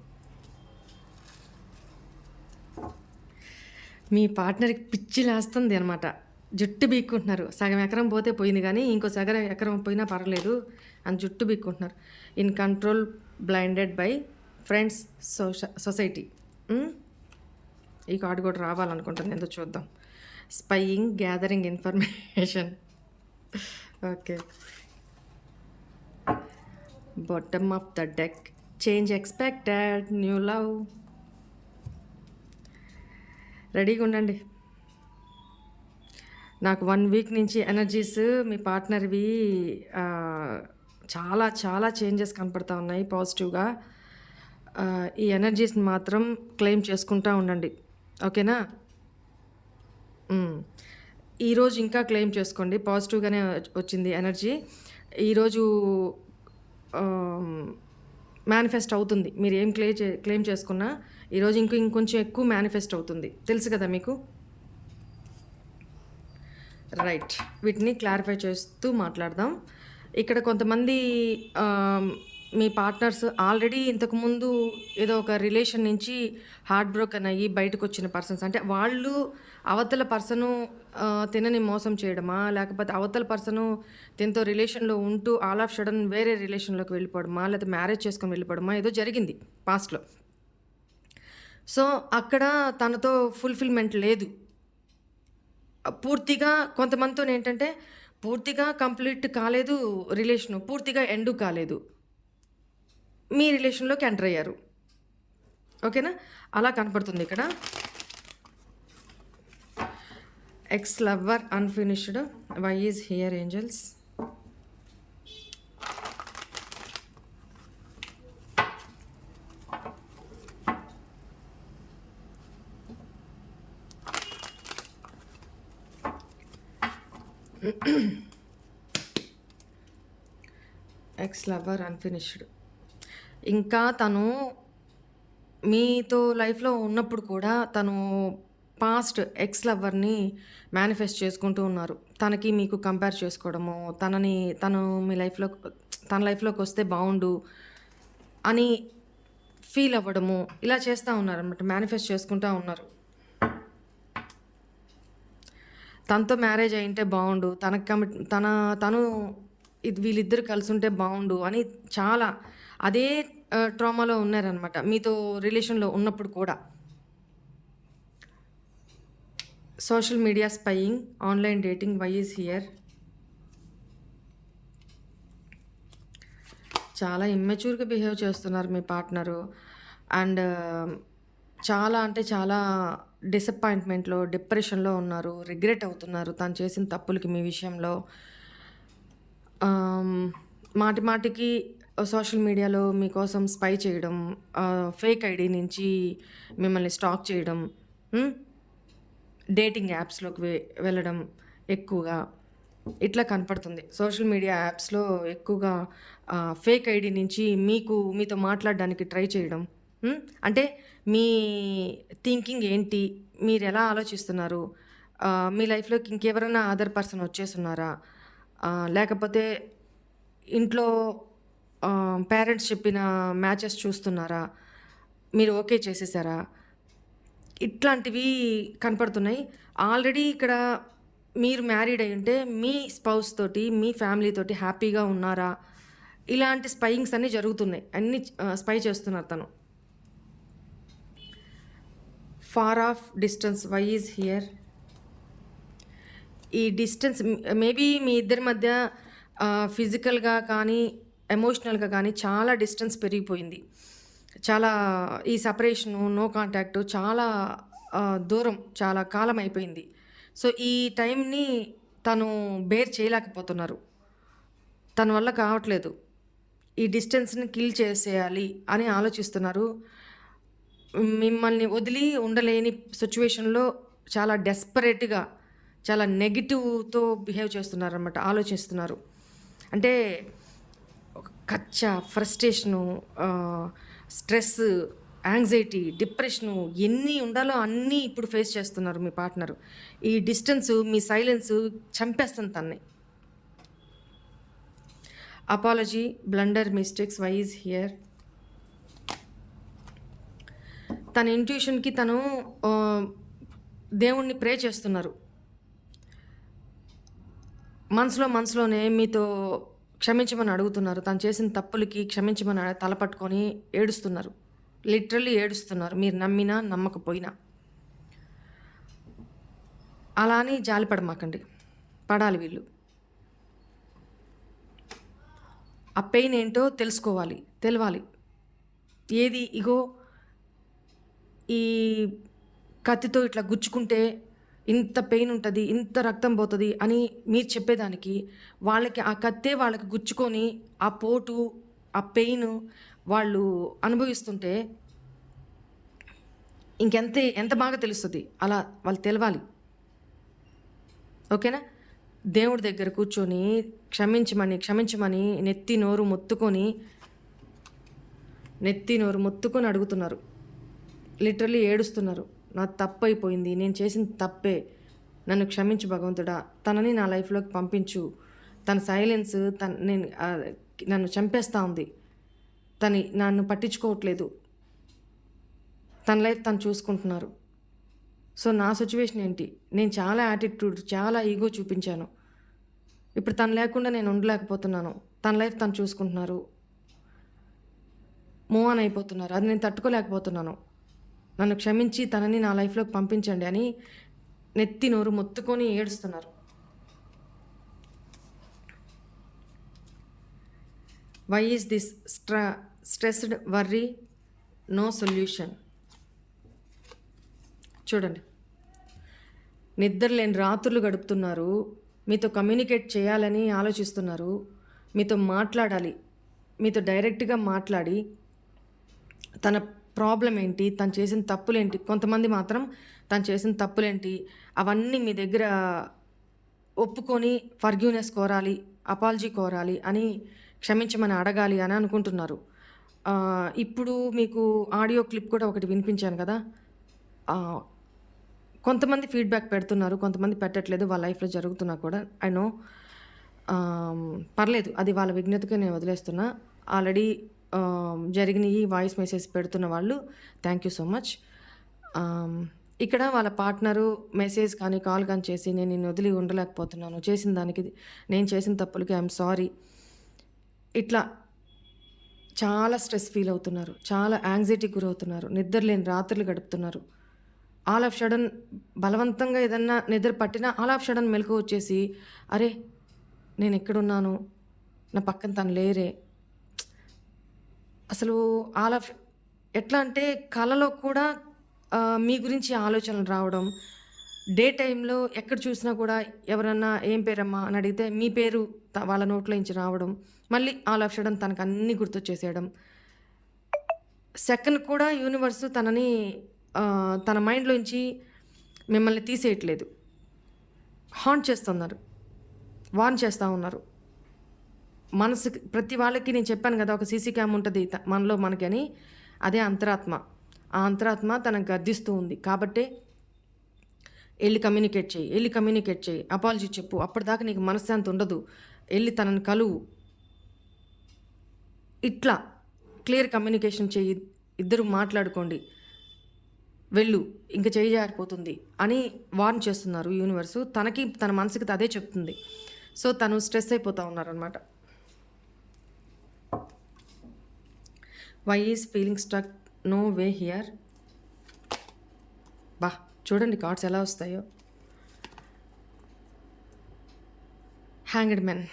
మీ పార్ట్నర్కి పిచ్చి లేస్తుంది అనమాట, జుట్టు బీక్కుంటున్నారు. సగం ఎకరం పోతే పోయింది కానీ ఇంకో సగం ఎకరం పోయినా పర్వాలేదు అని జుట్టు బీక్కుంటున్నారు. In control, blinded by friends, society. ఈ కార్డు కూడా రావాలనుకుంటుంది, ఏందో చూద్దాం. Spying, gathering information. Okay. Bottom of the deck, change expected, new love. రెడీగా ఉండండి. నాకు 1 వీక్ నుంచి ఎనర్జీస్ మీ పార్ట్నర్వి చాలా చాలా చేంజెస్ కనపడతా ఉన్నాయి పాజిటివ్గా. ఈ ఎనర్జీస్ని మాత్రం క్లెయిమ్ చేసుకుంటూ ఉండండి, ఓకేనా? ఈరోజు ఇంకా క్లెయిమ్ చేసుకోండి, పాజిటివ్గానే వచ్చింది ఎనర్జీ. ఈరోజు మేనిఫెస్ట్ అవుతుంది. మీరు ఏం క్లెయిమ్ చేసుకున్నా ఈరోజు ఇంకొంచెం ఎక్కువ మేనిఫెస్ట్ అవుతుంది, తెలుసు కదా మీకు. రైట్, వీటిని క్లారిఫై చేస్తూ మాట్లాడదాం. ఇక్కడ కొంతమంది మీ పార్ట్నర్స్ ఆల్రెడీ ఇంతకుముందు ఏదో ఒక రిలేషన్ నుంచి హార్ట్ బ్రోకెన్ అయ్యి బయటకు వచ్చిన పర్సన్స్. అంటే వాళ్ళు అవతల పర్సను తినని మోసం చేయడమా, లేకపోతే అవతల పర్సను తినతో రిలేషన్లో ఉంటూ ఆల్ ఆఫ్ సడన్ వేరే రిలేషన్లోకి వెళ్ళిపోవడమా, లేకపోతే మ్యారేజ్ చేసుకొని వెళ్ళిపోవడమా, ఏదో జరిగింది పాస్ట్లో. సో అక్కడ తనతో ఫుల్ఫిల్మెంట్ లేదు పూర్తిగా. కొంతమందితో ఏంటంటే పూర్తిగా కంప్లీట్ కాలేదు రిలేషను, పూర్తిగా ఎండు కాలేదు, మీ రిలేషన్లోకి ఎంటర్ అయ్యారు, ఓకేనా? అలా కనపడుతుంది ఇక్కడ. Ex lover unfinished, why is here angels. Ex lover unfinished. ఇంకా తను మీతో లైఫ్లో ఉన్నప్పుడు కూడా తను పాస్ట్ ఎక్స్ లవర్ని మేనిఫెస్ట్ చేసుకుంటూ ఉన్నారు. తనకి మీకు కంపేర్ చేసుకోవడము, తను మీ తన లైఫ్లోకి వస్తే బాగుండు అని ఫీల్ అవ్వడము, ఇలా చేస్తూ ఉన్నారు అన్నమాట, మేనిఫెస్ట్ చేసుకుంటూ ఉన్నారు. తనతో మ్యారేజ్ అయింటే బాగుండు, తను వీళ్ళిద్దరు కలిసి ఉంటే బాగుండు అని చాలా అదే ట్రామాలో ఉన్నారనమాట మీతో రిలేషన్లో ఉన్నప్పుడు కూడా. Social media spying, online dating, why is here. చాలా ఇమ్మెచ్యూర్గా బిహేవ్ చేస్తున్నారు మీ పార్ట్నరు. అండ్ చాలా అంటే చాలా డిసప్పాయింట్మెంట్లో, డిప్రెషన్లో ఉన్నారు, రిగ్రెట్ అవుతున్నారు తను చేసిన తప్పులకి మీ విషయంలో. మాటికి సోషల్ మీడియాలో మీకోసం స్పై చేయడం, ఫేక్ ఐడి నుంచి మిమ్మల్ని స్టాక్ చేయడం, డేటింగ్ యాప్స్లోకి వెళ్ళడం ఎక్కువగా ఇట్లా కనపడుతుంది. సోషల్ మీడియా యాప్స్లో ఎక్కువగా ఫేక్ ఐడి నుంచి మీతో మాట్లాడడానికి ట్రై చేయడం. అంటే మీ థింకింగ్ ఏంటి, మీరు ఎలా ఆలోచిస్తున్నారు, మీ లైఫ్లోకి ఇంకెవరైనా అదర్ పర్సన్ వచ్చేస్తున్నారా, లేకపోతే ఇంట్లో పేరెంట్స్ చెప్పిన మ్యాచెస్ చూస్తున్నారా, మీరు ఓకే చేసేసారా, ఇట్లాంటివి కనపడుతున్నాయి. ఆల్రెడీ ఇక్కడ మీరు మ్యారీడ్ అయి ఉంటే మీ స్పౌస్ తోటి, మీ ఫ్యామిలీ తోటి హ్యాపీగా ఉన్నారా, ఇలాంటి స్పైయింగ్స్ అన్నీ జరుగుతున్నాయి, అన్నీ స్పై చేస్తున్నారు తను. Far off distance, why is here. ఈ డిస్టెన్స్ మేబీ మీ ఇద్దరి మధ్య ఫిజికల్గా కానీ ఎమోషనల్గా కానీ చాలా డిస్టెన్స్ పెరిగిపోయింది. చాలా ఈ సపరేషను, నో కాంటాక్టు చాలా దూరం, చాలా కాలం అయిపోయింది. సో ఈ టైంని తను బేర్ చేయలేకపోతున్నారు, తన వల్ల కావట్లేదు, ఈ డిస్టెన్స్ని కిల్ చేసేయాలి అని ఆలోచిస్తున్నారు. మిమ్మల్ని వదిలి ఉండలేని సిచ్యువేషన్లో చాలా డెస్పరేట్గా, చాలా నెగిటివ్తో బిహేవ్ చేస్తున్నారు అన్నమాట, ఆలోచిస్తున్నారు. అంటే కచ్చ, ఫ్రస్ట్రేషను, స్ట్రెస్, యాంగ్జైటీ, డిప్రెషను ఎన్ని ఉండాలో అన్నీ ఇప్పుడు ఫేస్ చేస్తున్నారు మీ పార్ట్నరు. ఈ డిస్టెన్సు, మీ సైలెన్సు చంపేస్తుంది తన్ని. Apology, blunder, mistakes, why is here. తన ఇంట్యూషన్కి తను దేవుణ్ణి ప్రే చేస్తున్నారు. మనసులోనే మీతో క్షమించమని అడుగుతున్నారు. తను చేసిన తప్పులకి క్షమించమని తలపట్టుకొని ఏడుస్తున్నారు, లిటరల్లీ ఏడుస్తున్నారు, మీరు నమ్మినా నమ్మకపోయినా. అలా అని జాలి పడమాకండి, పడాలి వీళ్ళు. ఆ పెయిన్ ఏంటో తెలుసుకోవాలి, తెలవాలి. ఏది ఇగో ఈ కత్తితో ఇట్లా గుచ్చుకుంటే ఇంత పెయిన్ ఉంటుంది, ఇంత రక్తం పోతుంది అని మీరు చెప్పేదానికి వాళ్ళకి ఆ కత్తే వాళ్ళకి గుచ్చుకొని ఆ పోటు, ఆ పెయిన్ వాళ్ళు అనుభవిస్తుంటే ఎంత బాగా తెలుస్తుంది. అలా వాళ్ళు తెలవాలి. ఓకేనా? దేవుడి దగ్గర కూర్చొని క్షమించమని నెత్తి నోరు మొత్తుకొని అడుగుతున్నారు. లిటరల్లీ ఏడుస్తున్నారు. నా తప్పు అయిపోయింది, నేను చేసిన తప్పే, నన్ను క్షమించు భగవంతుడా, తనని నా లైఫ్లోకి పంపించు. తన సైలెన్స్ నన్ను చంపేస్తూ ఉంది, నన్ను పట్టించుకోవట్లేదు, తన లైఫ్ తను చూసుకుంటున్నారు. సో నా సిచ్యువేషన్ ఏంటి? నేను చాలా యాటిట్యూడ్, చాలా ఈగో చూపించాను. ఇప్పుడు తను లేకుండా నేను ఉండలేకపోతున్నాను. తన లైఫ్ తను చూసుకుంటున్నారు, మూవ్ ఆన్ అయిపోతున్నారు. అది నేను తట్టుకోలేకపోతున్నాను. నన్ను క్షమించి తనని నా లైఫ్లోకి పంపించండి అని నెత్తి నోరు మొత్తుకొని ఏడుస్తున్నారు. Why is this stressed worry, no solution. చూడండి, నిద్ర లేని రాత్రులు గడుపుతున్నారు. మీతో కమ్యూనికేట్ చేయాలని ఆలోచిస్తున్నారు. మీతో మాట్లాడాలి, మీతో డైరెక్ట్గా మాట్లాడి తన ప్రాబ్లం ఏంటి, తను చేసిన తప్పులేంటి. కొంతమంది మాత్రం తను చేసిన తప్పులేంటి అవన్నీ మీ దగ్గర ఒప్పుకొని ఫర్గ్యూనెస్ కోరాలి, అపాలజీ కోరాలి అని, క్షమించమని అడగాలి అని అనుకుంటున్నారు. ఇప్పుడు మీకు ఆడియో క్లిప్ కూడా ఒకటి వినిపించాను కదా. కొంతమంది ఫీడ్బ్యాక్ పెడుతున్నారు, కొంతమంది పెట్టట్లేదు. వాళ్ళ లైఫ్లో జరుగుతున్నా కూడా ఐ నో, పర్లేదు, అది వాళ్ళ విజ్ఞతగా నేను వదిలేస్తున్నా. ఆల్రెడీ జరిగిన ఈ వాయిస్ మెసేజ్ పెడుతున్న వాళ్ళు థ్యాంక్ యూ సో మచ్. ఇక్కడ వాళ్ళ పార్ట్నరు మెసేజ్ కానీ కాల్ కానీ చేసి నేను నిన్ను వదిలి ఉండలేకపోతున్నాను, చేసిన దానికి, నేను చేసిన తప్పులకి ఐఎమ్ సారీ, ఇట్లా చాలా స్ట్రెస్ ఫీల్ అవుతున్నారు, చాలా యాంగ్జైటీకి గురవుతున్నారు, నిద్ర లేని రాత్రులు గడుపుతున్నారు. ఆల్ ఆఫ్ సడన్ బలవంతంగా ఏదన్నా నిద్ర పట్టినా ఆల్ ఆఫ్ సడన్ మెలకు వచ్చేసి, అరే నేను ఎక్కడున్నాను, నా పక్కన తను లేరే. అసలు ఆల్ ఆఫ్ ఎట్లా అంటే కలలో కూడా మీ గురించి ఆలోచనలు రావడం, డే టైంలో ఎక్కడ చూసినా కూడా ఎవరన్నా ఏం పేరమ్మా అని అడిగితే మీ పేరు వాళ్ళ నోట్లో నుంచి రావడం, మళ్ళీ ఆల్ ఆఫ్ సడన్ తనకు అన్నీ గుర్తొచ్చేసేయడం. సెకండ్ కూడా యూనివర్సు తనని తన మైండ్లోంచి మిమ్మల్ని తీసేయట్లేదు, హాంట్ చేస్తున్నారు, వార్న్ చేస్తూ ఉన్నారు. మనసుకి ప్రతి వాళ్ళకి నేను చెప్పాను కదా, ఒక సీసీ క్యామ్ ఉంటుంది మనలో మనకి అని. అదే అంతరాత్మ. ఆ అంతరాత్మ తనకు గర్దిస్తూ ఉంది. కాబట్టే వెళ్ళి కమ్యూనికేట్ చేయి, అపాలజీ చెప్పు. అప్పటిదాకా నీకు మనశ్శాంతి ఉండదు, వెళ్ళి తనని కలువు. ఇట్లా క్లియర్ కమ్యూనికేషన్ చెయ్యి, ఇద్దరు మాట్లాడుకోండి, వెళ్ళు, ఇంక చేయజారిపోతుంది అని వార్న్ చేస్తున్నారు యూనివర్సు. తన మనసుకి అదే చెప్తుంది. సో తను స్ట్రెస్ అయిపోతూ ఉన్నారనమాట. Why is feeling struck, no way here. బా చూడండి కార్డ్స్ ఎలా వస్తాయో. Hanged man.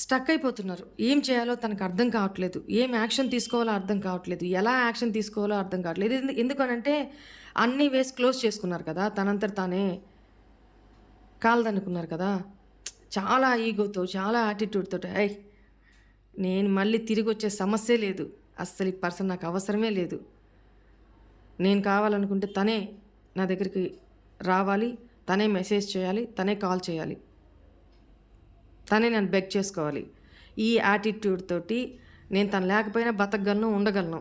స్టక్ అయిపోతున్నారు. ఏం చేయాలో తనకు అర్థం కావట్లేదు, ఏం యాక్షన్ తీసుకోవాలో అర్థం కావట్లేదు, ఎలా యాక్షన్ తీసుకోవాలో అర్థం కావట్లేదు. ఎందుకనంటే అన్ని వేస్ క్లోజ్ చేసుకున్నారు కదా, తనంతట తానే కాలదనుకున్నారు కదా. చాలా ఈగోతో, చాలా యాటిట్యూడ్తో, నేను మళ్ళీ తిరిగి వచ్చే సమస్యే లేదు, అస్సలు ఈ పర్సన్ నాకు అవసరమే లేదు, నేను కావాలనుకుంటే తనే నా దగ్గరికి రావాలి, తనే మెసేజ్ చేయాలి, తనే కాల్ చేయాలి, తనే నన్ను బెగ్ చేసుకోవాలి. ఈ యాటిట్యూడ్ తోటి నేను తను లేకపోయినా బతకగలను, ఉండగలను,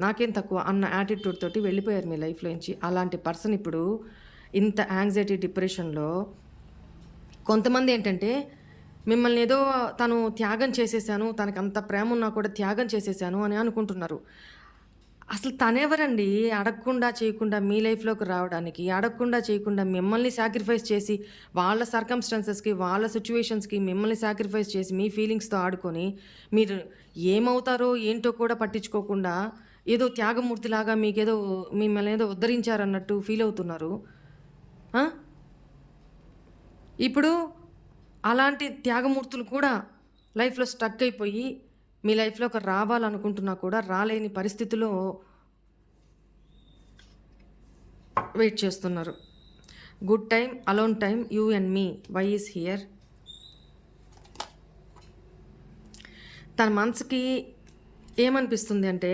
నాకేం తక్కువ అన్న యాటిట్యూడ్ తోటి వెళ్ళిపోయారు మీ లైఫ్లో నుంచి. అలాంటి పర్సన్ ఇప్పుడు ఇంత యాంగ్జైటీ, డిప్రెషన్లో. కొంతమంది ఏంటంటే మిమ్మల్ని ఏదో తను త్యాగం చేసేసాను, తనకు అంత ప్రేమ ఉన్నా కూడా త్యాగం చేసేసాను అని అనుకుంటున్నారు. అసలు తనెవరండి అడగకుండా చేయకుండా మీ లైఫ్లోకి రావడానికి, అడగకుండా చేయకుండా మిమ్మల్ని సాక్రిఫైస్ చేసి, వాళ్ళ సర్కమ్స్టాన్సెస్కి, వాళ్ళ సిచ్యువేషన్స్కి మిమ్మల్ని సాక్రిఫైస్ చేసి, మీ ఫీలింగ్స్తో ఆడుకొని మీరు ఏమవుతారో ఏంటో కూడా పట్టించుకోకుండా ఏదో త్యాగమూర్తిలాగా మిమ్మల్ని ఏదో ఉద్ధరించారన్నట్టు ఫీల్ అవుతున్నారు. ఆ? ఇప్పుడు అలాంటి త్యాగమూర్తులు కూడా లైఫ్లో స్టక్ అయిపోయి మీ లైఫ్లోకి రావాలనుకుంటున్నా కూడా రాలేని పరిస్థితిలో వెయిట్ చేస్తున్నారు. Good time, alone time, you and me, why is here. తన మనసుకి ఏమనిపిస్తుంది అంటే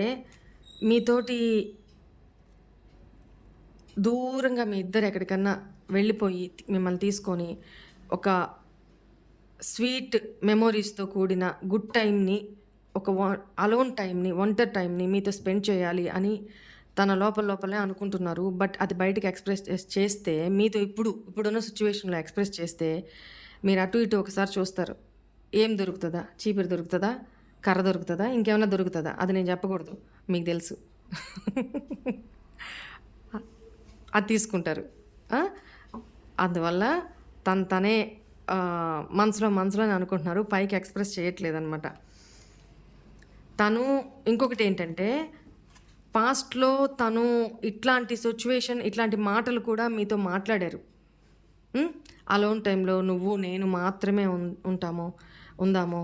మీతోటి దూరంగా మీ ఇద్దరు ఎక్కడికన్నా వెళ్ళిపోయి మిమ్మల్ని తీసుకొని ఒక స్వీట్ మెమొరీస్తో కూడిన గుడ్ టైంని, ఒక అలోన్ టైంని, ఒంటరి టైంని మీతో స్పెండ్ చేయాలి అని తన లోపలే అనుకుంటున్నారు. బట్ అది బయటకి ఎక్స్ప్రెస్ చేస్తే మీతో ఇప్పుడున్న సిచ్యువేషన్లో ఎక్స్ప్రెస్ చేస్తే మీరు అటు ఇటు ఒకసారి చూస్తారు. ఏం దొరుకుతుందా? చీపిరి దొరుకుతుందా? కర్ర దొరుకుతుందా? ఇంకేమైనా దొరుకుతుందా? అది నేను చెప్పకూడదు, మీకు తెలుసు. అది తీసుకుంటారు. అందువల్ల తనే మనసులోనే అనుకుంటున్నారు, పైకి ఎక్స్ప్రెస్ చేయట్లేదన్నమాట. తను ఇంకొకటి ఏంటంటే పాస్ట్లో తను ఇట్లాంటి సిచ్యువేషన్, ఇట్లాంటి మాటలు కూడా మీతో మాట్లాడారు. అలోన్ టైంలో నువ్వు నేను మాత్రమే ఉందాము,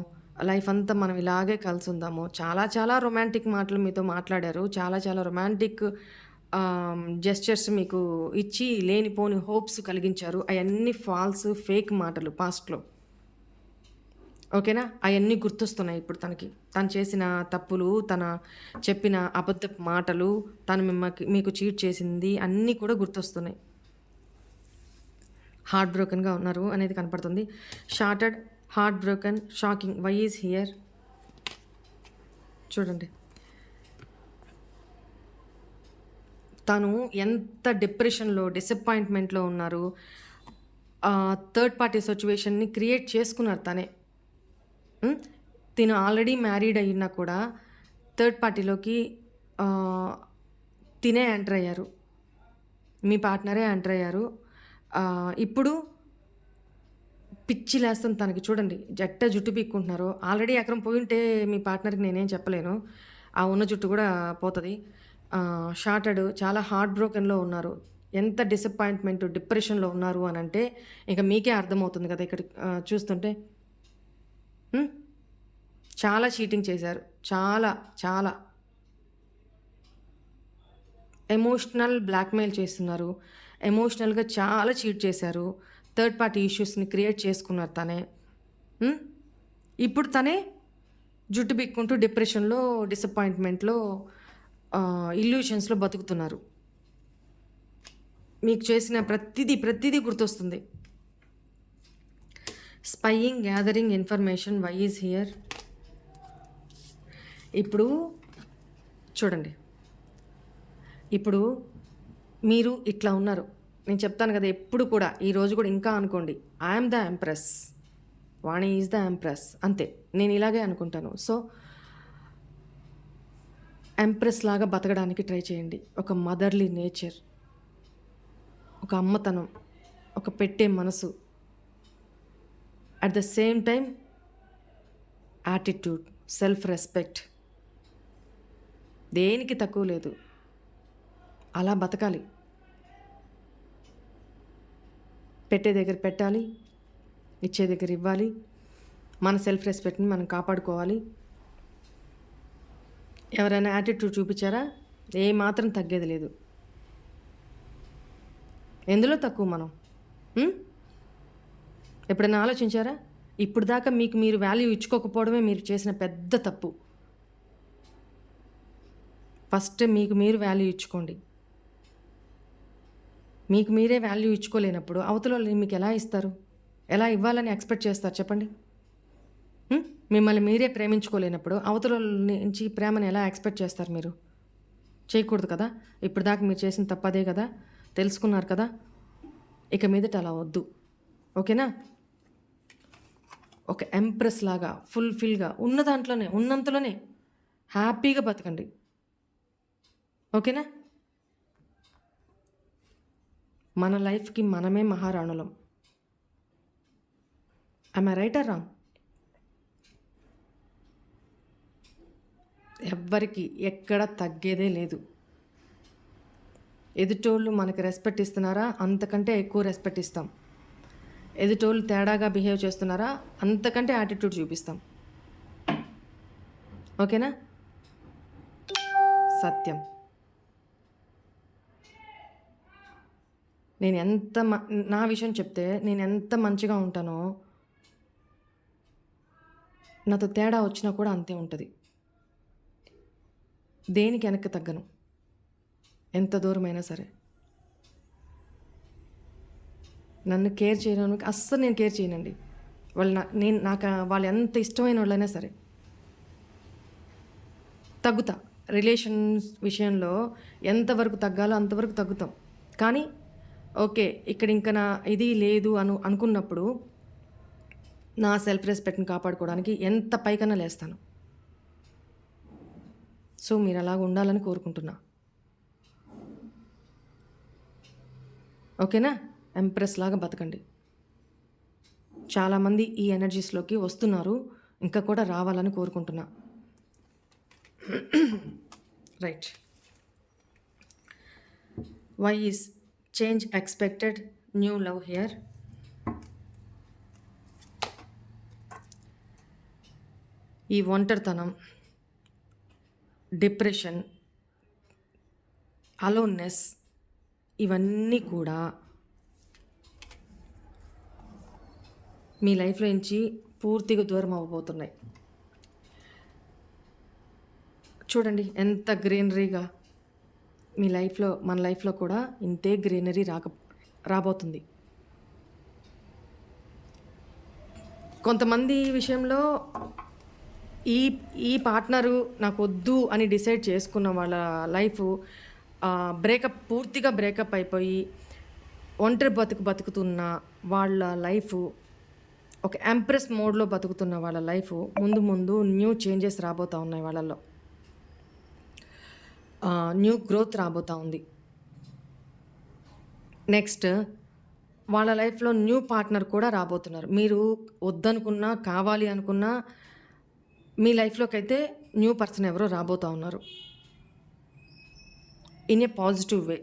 లైఫ్ అంతా మనం ఇలాగే కలిసి ఉందాము, చాలా చాలా రొమాంటిక్ మాటలు మీతో మాట్లాడారు. చాలా చాలా రొమాంటిక్ జెస్చర్స్ మీకు ఇచ్చి లేనిపోని హోప్స్ కలిగించారు. అవన్నీ ఫాల్స్, ఫేక్ మాటలు పాస్ట్లో. ఓకేనా? అవన్నీ గుర్తొస్తున్నాయి ఇప్పుడు తనకి. తను చేసిన తప్పులు, తన చెప్పిన అబద్ధపు మాటలు, తను మీకు చీట్ చేసింది అన్నీ కూడా గుర్తొస్తున్నాయి. హార్ట్ బ్రోకెన్గా ఉన్నారు అనేది కనపడుతుంది. Shattered, heart broken, shocking, why is here. చూడండి, తను ఎంత డిప్రెషన్లో, డిసప్పాయింట్మెంట్లో ఉన్నారు. థర్డ్ పార్టీ సిచ్యువేషన్ని క్రియేట్ చేసుకున్నారు తనే. తిను ఆల్రెడీ మ్యారీడ్ అయినా కూడా థర్డ్ పార్టీలోకి తినే ఎంటర్ అయ్యారు, మీ పార్ట్నరే ఎంటర్ అయ్యారు. ఇప్పుడు పిచ్చి లేస్తుంది తనకి. చూడండి జట్ట జుట్టు పీక్కుంటున్నారు. ఆల్రెడీ ఎకరం పోయి ఉంటే మీ పార్ట్నర్కి నేనేం చెప్పలేను, ఆ ఉన్న జుట్టు కూడా పోతుంది. షార్టెడ్, చాలా హార్ట్ బ్రోకెన్లో ఉన్నారు. ఎంత డిసప్పాయింట్మెంట్, డిప్రెషన్లో ఉన్నారు అని అంటే ఇంకా మీకే అర్థమవుతుంది కదా ఇక్కడ చూస్తుంటే. చాలా చీటింగ్ చేశారు, చాలా చాలా ఎమోషనల్ బ్లాక్మెయిల్ చేస్తున్నారు, ఎమోషనల్గా చాలా చీట్ చేశారు. థర్డ్ పార్టీ ఇష్యూస్ని క్రియేట్ చేసుకున్నారు తనే. ఇప్పుడు తనే జుట్టు బిక్కుంటూ డిప్రెషన్లో, డిసప్పాయింట్మెంట్లో, ఇల్యూషన్స్లో బతుకుతున్నారు. మీకు చేసిన ప్రతిదీ గుర్తొస్తుంది. Spying, gathering information, why is here. ఇప్పుడు చూడండి, ఇప్పుడు మీరు ఇట్లా ఉన్నారు. నేను చెప్తాను కదా ఎప్పుడు కూడా, ఈరోజు కూడా ఇంకా అనుకోండి, I'm the empress, Vani is the empress, అంతే. నేను ఇలాగే అనుకుంటాను. సో ఎంప్రెస్ లాగా బతకడానికి ట్రై చేయండి. ఒక మదర్లీ నేచర్, ఒక అమ్మతనం, ఒక పెట్టే మనసు, at the same time attitude, self respect, దేనికి తక్కువ లేదు. అలా బతకాలి. పెట్టే దగ్గర పెట్టాలి, ఇచ్చే దగ్గర ఇవ్వాలి. మన సెల్ఫ్ రెస్పెక్ట్ని మనం కాపాడుకోవాలి. ఎవరైనా యాటిట్యూడ్ చూపించారా? ఏమాత్రం తగ్గేది లేదు. ఎందులో తక్కువ మనం? ఎప్పుడైనా ఆలోచించారా? ఇప్పుడు దాకా మీకు మీరు వాల్యూ ఇచ్చుకోకపోవడమే మీరు చేసిన పెద్ద తప్పు. ఫస్ట్ మీకు మీరు వాల్యూ ఇచ్చుకోండి. మీకు మీరే వాల్యూ ఇచ్చుకోలేనప్పుడు అవతల వాళ్ళు మీకు ఎలా ఇస్తారు? ఎలా ఇవ్వాలని ఎక్స్పెక్ట్ చేస్తారు చెప్పండి? మిమ్మల్ని మీరే ప్రేమించుకోలేనప్పుడు అవతల నుంచి ప్రేమను ఎలా ఎక్స్పెక్ట్ చేస్తారు? మీరు చేయకూడదు కదా. ఇప్పుడు దాకా మీరు చేసిన తప్పదే కదా, తెలుసుకున్నారు కదా. ఇక మీదట అలా వద్దు, ఓకేనా? ఒక ఎంప్రెస్ లాగా ఫుల్ఫిల్గా ఉన్న దాంట్లోనే, ఉన్నంతలోనే హ్యాపీగా బతకండి, ఓకేనా? మన లైఫ్కి మనమే మహారాణులం. Am I right or wrong? ఎవ్వరికి ఎక్కడ తగ్గేదే లేదు. ఎదుటోళ్ళు మనకి రెస్పెక్ట్ ఇస్తున్నారా, అంతకంటే ఎక్కువ రెస్పెక్ట్ ఇస్తాం. ఎదుటోళ్ళు తేడాగా బిహేవ్ చేస్తున్నారా, అంతకంటే యాటిట్యూడ్ చూపిస్తాం. ఓకేనా? సత్యం. నేను ఎంత నా విషయం చెప్తే నేను ఎంత మంచిగా ఉంటానో నాతో తేడా వచ్చినా కూడా అంతే ఉంటుంది. దేనికి వెనక్కి తగ్గను, ఎంత దూరమైనా సరే. నన్ను కేర్ చేయడానికి అస్సలు నేను కేర్ చేయనండి. వాళ్ళు నాకు వాళ్ళు ఎంత ఇష్టమైన వాళ్ళైనా సరే తగ్గుతా. రిలేషన్స్ విషయంలో ఎంతవరకు తగ్గాలో అంతవరకు తగ్గుతాం. కానీ ఓకే, ఇక్కడ ఇంకా నా ఇది లేదు అనుకున్నప్పుడు నా సెల్ఫ్ రెస్పెక్ట్ని కాపాడుకోవడానికి ఎంత పైకన్నా లేస్తాను. సో మీరు అలాగ ఉండాలని కోరుకుంటున్నా. ఓకేనా? ఎంప్రెస్ లాగా బతకండి. చాలామంది ఈ ఎనర్జీస్లోకి వస్తున్నారు, ఇంకా కూడా రావాలని కోరుకుంటున్నా. Right. Why is change expected, new love here? ఈ ఒంటరితనం, డిప్రెషన్, అలోన్నెస్ ఇవన్నీ కూడా మీ లైఫ్లో నుంచి పూర్తిగా దూరం అవ్వబోతున్నాయి. చూడండి ఎంత గ్రీనరీగా మీ లైఫ్లో, మన లైఫ్లో కూడా ఇంతే గ్రీనరీ రాబోతుంది. కొంతమంది విషయంలో ఈ పార్ట్నరు నాకు వద్దు అని డిసైడ్ చేసుకున్న వాళ్ళ లైఫ్ పూర్తిగా బ్రేకప్ అయిపోయి ఒంటరి బతుకుతున్న వాళ్ళ లైఫ్, ఒక ఎంప్రెస్ మోడ్లో బతుకుతున్న వాళ్ళ లైఫ్ ముందు న్యూ చేంజెస్ రాబోతూ ఉన్నాయి. వాళ్ళల్లో న్యూ గ్రోత్ రాబోతూ ఉంది. నెక్స్ట్ వాళ్ళ లైఫ్లో న్యూ పార్ట్నర్ కూడా రాబోతున్నారు. మీరు వద్దనుకున్నా, కావాలి అనుకున్నా మీ లైఫ్లోకి అయితే న్యూ పర్సన్ ఎవరో రాబోతూ ఉన్నారు. ఇన్ ఏ పాజిటివ్ వే,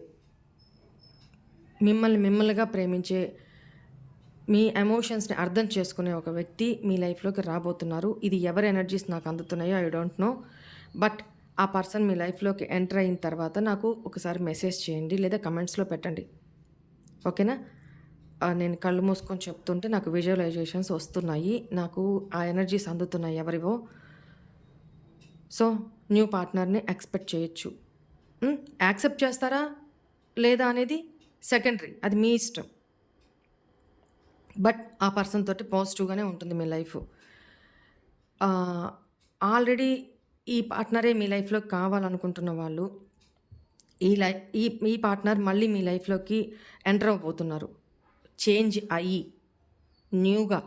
మిమ్మల్నిగా ప్రేమించే, మీ ఎమోషన్స్ని అర్థం చేసుకునే ఒక వ్యక్తి మీ లైఫ్లోకి రాబోతున్నారు. ఇది ఎవరి ఎనర్జీస్ నాకు అందుతున్నాయో ఐ డోంట్ నో. బట్ ఆ పర్సన్ మీ లైఫ్లోకి ఎంటర్ అయిన తర్వాత నాకు ఒకసారి మెసేజ్ చేయండి లేదా కమెంట్స్లో పెట్టండి. ఓకేనా? నేను కళ్ళు మూసుకొని చెప్తుంటే నాకు విజువలైజేషన్స్ వస్తున్నాయి, నాకు ఆ ఎనర్జీస్ అందుతున్నాయి ఎవరివో. సో న్యూ పార్ట్నర్ని ఎక్స్పెక్ట్ చేయొచ్చు. యాక్సెప్ట్ చేస్తారా లేదా అనేది సెకండరీ, అది మీ ఇష్టం. బట్ ఆ పర్సన్ తోటి పాజిటివ్గానే ఉంటుంది మీ లైఫ్. ఆల్రెడీ ఈ పార్ట్నరే మీ లైఫ్లో కావాలనుకుంటున్న వాళ్ళు ఈ పార్ట్నర్ మళ్ళీ మీ లైఫ్లోకి ఎంటర్ అవ్వబోతున్నారు. చేంజ్ అయ్యి న్యూగా,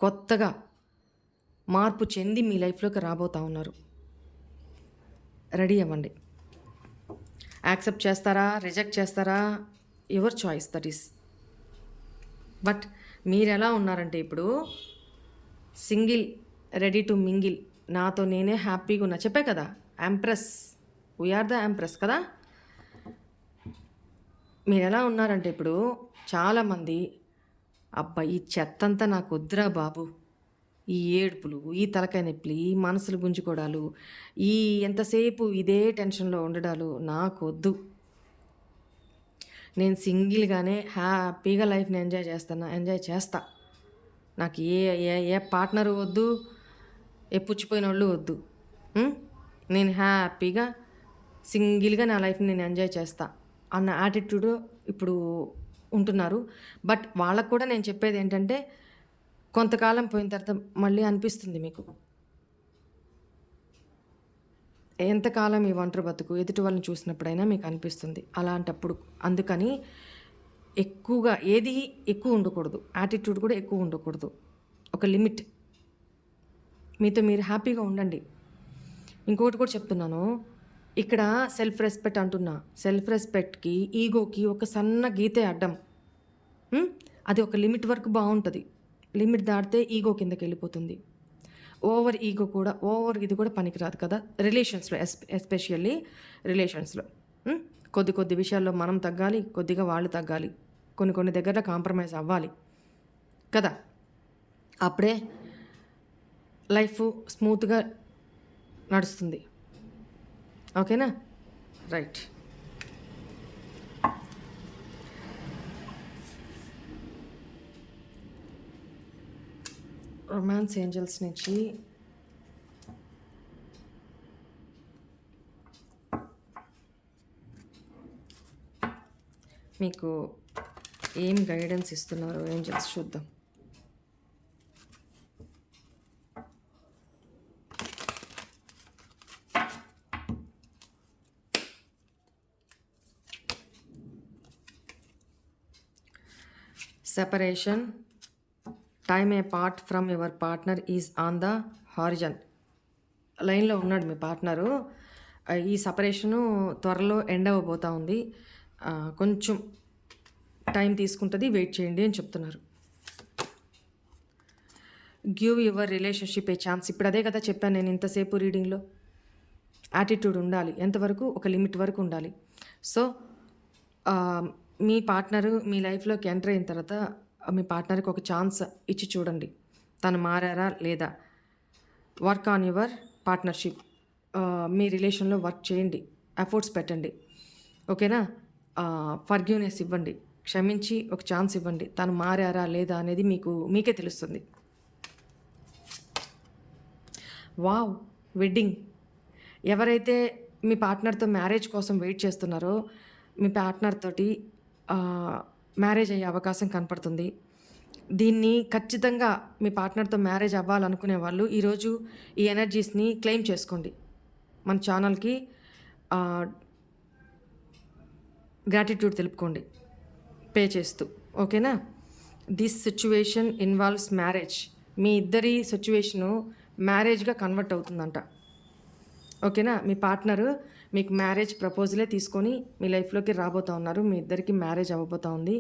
కొత్తగా మార్పు చెంది మీ లైఫ్లోకి రాబోతూ ఉన్నారు. రెడీ అవ్వండి. యాక్సెప్ట్ చేస్తారా, రిజెక్ట్ చేస్తారా, your choice, that is. But మీరు ఎలా ఉన్నారంటే ఇప్పుడు సింగిల్, రెడీ టు మింగిల్, నాతో నేనే హ్యాపీగా ఉన్నా. చెప్పే కదా, ఎంప్రెస్, వీఆర్ ద ఎంప్రెస్ కదా. మీరు ఎలా ఉన్నారంటే ఇప్పుడు చాలామంది, అబ్బా ఈ చెత్తంతా నాకు వద్దురా బాబు, ఈ ఏడుపులు, ఈ తలకాయ నొప్పులు, ఈ మనసులు గుంజుకోవడాలు, ఈ ఎంతసేపు ఇదే టెన్షన్లో ఉండడాలు నాకు వద్దు. నేను సింగిల్గానే హ్యాపీగా లైఫ్ని ఎంజాయ్ చేస్తా. నాకు ఏ పార్ట్నరు వద్దు, ఏ పుచ్చిపోయిన వాళ్ళు వద్దు. నేను హ్యాపీగా సింగిల్గా నా లైఫ్ని నేను ఎంజాయ్ చేస్తా అన్న యాటిట్యూడ్ ఇప్పుడు ఉంటున్నారు. బట్ వాళ్ళకు కూడా నేను చెప్పేది ఏంటంటే, కొంతకాలం పోయిన తర్వాత మళ్ళీ అనిపిస్తుంది మీకు, ఎంతకాలం ఈ ఒంటరి బతుకు, ఎదుటి వాళ్ళని చూసినప్పుడైనా మీకు అనిపిస్తుంది. అలాంటప్పుడు అందుకని ఎక్కువగా ఏది ఎక్కువ ఉండకూడదు, యాటిట్యూడ్ కూడా ఎక్కువ ఉండకూడదు, ఒక లిమిట్. మీతో మీరు హ్యాపీగా ఉండండి. ఇంకొకటి కూడా చెప్తున్నాను, ఇక్కడ సెల్ఫ్ రెస్పెక్ట్ అంటున్నా. సెల్ఫ్ రెస్పెక్ట్కి, ఈగోకి ఒక సన్న గీతే అడ్డం. అది ఒక లిమిట్ వరకు బాగుంటుంది, లిమిట్ దాటితే ఈగో కిందకి వెళ్ళిపోతుంది. ఓవర్ ఈగో కూడా, ఓవర్ ఇది కూడా పనికిరాదు కదా రిలేషన్స్లో, ఎస్పెషల్లీ రిలేషన్స్లో. కొద్ది విషయాల్లో మనం తగ్గాలి, కొద్దిగా వాళ్ళు తగ్గాలి, కొన్ని దగ్గరలో కాంప్రమైజ్ అవ్వాలి కదా. అప్పుడే లైఫ్ స్మూత్గా నడుస్తుంది. ఓకేనా? రైట్. రొమాన్స్ ఏంజల్స్ నుంచి మీకు ఏం గైడెన్స్ ఇస్తున్నారో ఏంజల్స్ చూద్దాం. Separation, time A part from your partner is on the horizon. లైన్లో ఉన్నాడు మీ పార్ట్నరు. ఈ సపరేషను త్వరలో ఎండ్ అవ్వబోతూ ఉంది. కొంచెం టైం తీసుకుంటుంది, వెయిట్ చేయండి అని చెప్తున్నారు. Give your relationship A chance. ఇప్పుడు అదే కదా చెప్పాను నేను ఇంతసేపు రీడింగ్లో. యాటిట్యూడ్ ఉండాలి, ఎంతవరకు? ఒక లిమిట్ వరకు ఉండాలి. సో మీ పార్ట్నరు మీ లైఫ్లోకి ఎంటర్ అయిన తర్వాత మీ పార్ట్నర్కి ఒక ఛాన్స్ ఇచ్చి చూడండి, తను మారారా లేదా. Work on your partnership. మీ రిలేషన్లో వర్క్ చేయండి, ఎఫర్ట్స్ పెట్టండి. ఓకేనా? ఫర్గివ్నెస్ ఇవ్వండి, క్షమించి ఒక ఛాన్స్ ఇవ్వండి. తను మారారా లేదా అనేది మీకే తెలుస్తుంది. Wow, wedding. ఎవరైతే మీ పార్ట్నర్తో మ్యారేజ్ కోసం వెయిట్ చేస్తున్నారో మీ పార్ట్నర్ తోటి మ్యారేజ్ అయ్యే అవకాశం కనపడుతుంది. దీన్ని ఖచ్చితంగా మీ పార్ట్నర్తో మ్యారేజ్ అవ్వాలనుకునే వాళ్ళు ఈరోజు ఈ ఎనర్జీస్ని క్లెయిమ్ చేసుకోండి. మన ఛానల్కి గ్రాటిట్యూడ్ తెలుపుకోండి పే చేస్తూ. ఓకేనా? This situation involves marriage. మీ ఇద్దరి సిచ్యువేషను మ్యారేజ్గా కన్వర్ట్ అవుతుందంట. ఓకేనా? మీ పార్ట్నరు మీకు మ్యారేజ్ ప్రపోజలే తీసుకొని మీ లైఫ్లోకి రాబోతూ ఉన్నారు. మీ ఇద్దరికి మ్యారేజ్ అవ్వబోతూ ఉంది.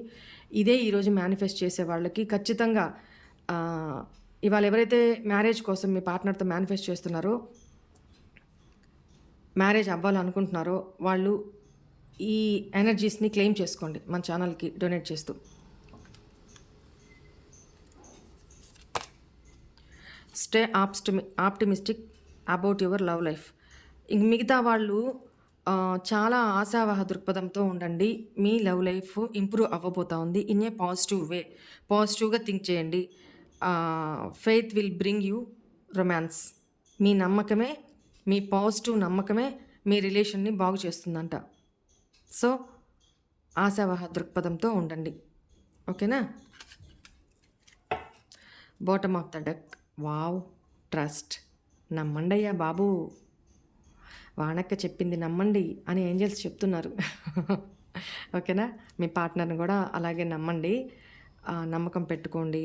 ఇదే ఈరోజు మేనిఫెస్ట్ చేసే వాళ్ళకి ఖచ్చితంగా ఇవాళ ఎవరైతే మ్యారేజ్ కోసం మీ పార్ట్నర్తో మేనిఫెస్ట్ చేస్తున్నారో, మ్యారేజ్ అవ్వాలనుకుంటున్నారో వాళ్ళు ఈ ఎనర్జీస్ని క్లెయిమ్ చేసుకోండి మన ఛానల్కి డొనేట్ చేస్తూ. Stay optimistic about your love life. ఇంక మిగతా వాళ్ళు చాలా ఆశావాహ దృక్పథంతో ఉండండి. మీ లవ్ లైఫ్ ఇంప్రూవ్ అవ్వబోతూ ఉంది ఇన్ ఏ పాజిటివ్ వే. పాజిటివ్గా థింక్ చేయండి. Faith will bring you romance. మీ నమ్మకమే, మీ పాజిటివ్ నమ్మకమే మీ రిలేషన్ని బాగు చేస్తుందంట. సో ఆశావాహ దృక్పథంతో ఉండండి. ఓకేనా? Bottom of the deck. Wow, trust. నమ్మండయ్యా బాబు, వానక్క చెప్పింది నమ్మండి అని ఏంజల్స్ చెప్తున్నారు. ఓకేనా? మీ పార్ట్నర్ని కూడా అలాగే నమ్మండి, నమ్మకం పెట్టుకోండి.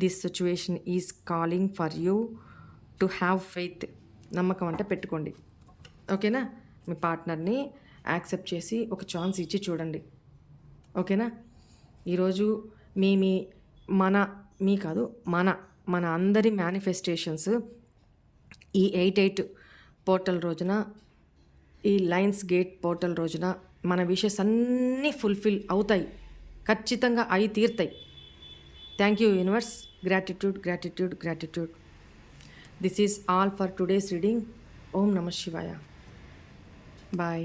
This situation is calling for you to have faith. నమ్మకం అంటే పెట్టుకోండి. ఓకేనా? మీ పార్ట్నర్ని యాక్సెప్ట్ చేసి ఒక ఛాన్స్ ఇచ్చి చూడండి. ఓకేనా? ఈరోజు మన అందరి మేనిఫెస్టేషన్స్ ఈ 8/8 పోర్టల్ రోజున, ఈ లయన్స్ గేట్ పోర్టల్ రోజున మన విషెస్ అన్నీ ఫుల్ఫిల్ అవుతాయి. ఖచ్చితంగా అవి తీరుతాయి. Thank you universe. Gratitude, gratitude, gratitude. This is all for today's reading. ఓం నమః శివాయ. బాయ్.